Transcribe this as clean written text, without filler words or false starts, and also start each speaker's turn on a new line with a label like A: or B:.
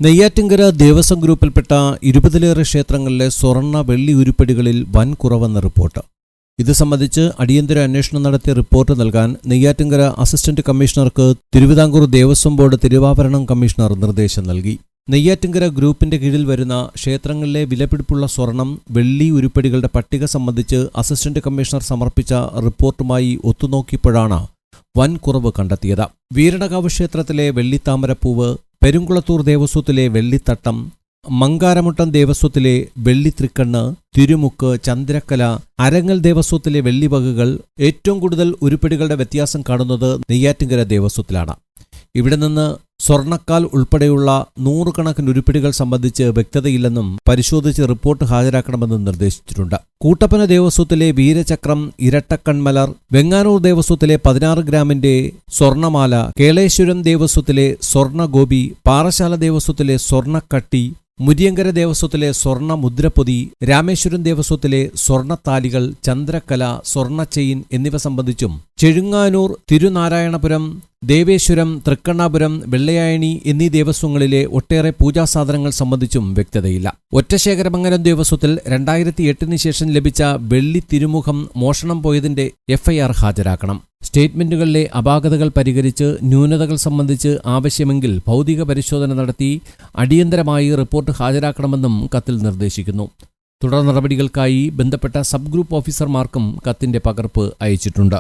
A: നെയ്യാറ്റിൻകര ദേവസ്വം ഗ്രൂപ്പിൽപ്പെട്ട 20-ലേറെ ക്ഷേത്രങ്ങളിലെ സ്വർണ്ണ വെള്ളി ഉരുപ്പടികളിൽ വൻ കുറവെന്ന റിപ്പോർട്ട്. ഇത് സംബന്ധിച്ച് അടിയന്തര അന്വേഷണം നടത്തിയ റിപ്പോർട്ട് നൽകാൻ നെയ്യാറ്റിൻകര അസിസ്റ്റന്റ് കമ്മീഷണർക്ക് തിരുവിതാംകൂർ ദേവസ്വം ബോർഡ് തിരുവാഭരണം കമ്മീഷണർ നിർദ്ദേശം നൽകി. നെയ്യാറ്റിൻകര ഗ്രൂപ്പിന്റെ കീഴിൽ വരുന്ന ക്ഷേത്രങ്ങളിലെ വിലപിടിപ്പുള്ള സ്വർണം വെള്ളി ഉരുപ്പടികളുടെ പട്ടിക സംബന്ധിച്ച് അസിസ്റ്റന്റ് കമ്മീഷണർ സമർപ്പിച്ച റിപ്പോർട്ടുമായി ഒത്തുനോക്കിയപ്പോഴാണ് വൻ കുറവ് കണ്ടെത്തിയത്. വീരണകാവ് ക്ഷേത്രത്തിലെ വെള്ളിത്താമരപ്പൂവ്, പെരുങ്കുളത്തൂർ ദേവസ്വത്തിലെ വെള്ളിത്തട്ടം, മങ്കാരമുട്ടം ദേവസ്വത്തിലെ വെള്ളിത്രിക്കണ്ണ്, തിരുമുക്ക്, ചന്ദ്രക്കല, അരങ്ങൽ ദേവസ്വത്തിലെ വെള്ളിവകകൾ ഏറ്റവും കൂടുതൽ ഉരുപ്പടികളുടെ വ്യത്യാസം കാണുന്നത് നെയ്യാറ്റിൻകര ദേവസ്വത്തിലാണ്. ഇവിടെ നിന്ന് സ്വർണ്ണക്കാൽ ഉൾപ്പെടെയുള്ള 100 കണക്കിന് ഉരുപ്പടികൾ സംബന്ധിച്ച് വ്യക്തതയില്ലെന്നും പരിശോധിച്ച് റിപ്പോർട്ട് ഹാജരാക്കണമെന്നും നിർദ്ദേശിച്ചിട്ടുണ്ട്. കൂട്ടപ്പന ദേവസ്വത്തിലെ വീരചക്രം, ഇരട്ടക്കൺമലർ, വെങ്ങാനൂർ ദേവസ്വത്തിലെ 16 ഗ്രാമിന്റെ സ്വർണമാല, കേളേശ്വരം ദേവസ്വത്തിലെ സ്വർണ്ണഗോപി, പാറശാല ദേവസ്വത്തിലെ സ്വർണ്ണക്കട്ടി, മുരിയങ്കര ദേവസ്വത്തിലെ സ്വർണ്ണ മുദ്രപ്പൊതി, രാമേശ്വരം ദേവസ്വത്തിലെ സ്വർണ്ണത്താലികൾ, ചന്ദ്രക്കല, സ്വർണ്ണച്ചെയിൻ എന്നിവ സംബന്ധിച്ചും ചെഴുങ്ങാനൂർ, തിരുനാരായണപുരം, ദേവേശ്വരം, തൃക്കണ്ണാപുരം, വെള്ളയായണി എന്നീ ദേവസ്വങ്ങളിലെ ഒട്ടേറെ പൂജാസാധനങ്ങൾ സംബന്ധിച്ചും വ്യക്തതയില്ല. ഒറ്റശേഖരമംഗലം ദേവസ്വത്തിൽ 2008 ശേഷം ലഭിച്ച വെള്ളി തിരുമുഖം മോഷണം പോയതിന്റെ FIR ഹാജരാക്കണം. സ്റ്റേറ്റ്മെന്റുകളിലെ അപാകതകൾ പരിഹരിച്ച് ന്യൂനതകൾ സംബന്ധിച്ച് ആവശ്യമെങ്കിൽ ഭൗതിക പരിശോധന നടത്തി അടിയന്തരമായി റിപ്പോർട്ട് ഹാജരാക്കണമെന്നും കത്തിൽ നിർദ്ദേശിക്കുന്നു. തുടർ നടപടികൾക്കായി ബന്ധപ്പെട്ട സബ് ഗ്രൂപ്പ് ഓഫീസർമാർക്കും കത്തിന്റെ പകർപ്പ് അയച്ചിട്ടുണ്ട്.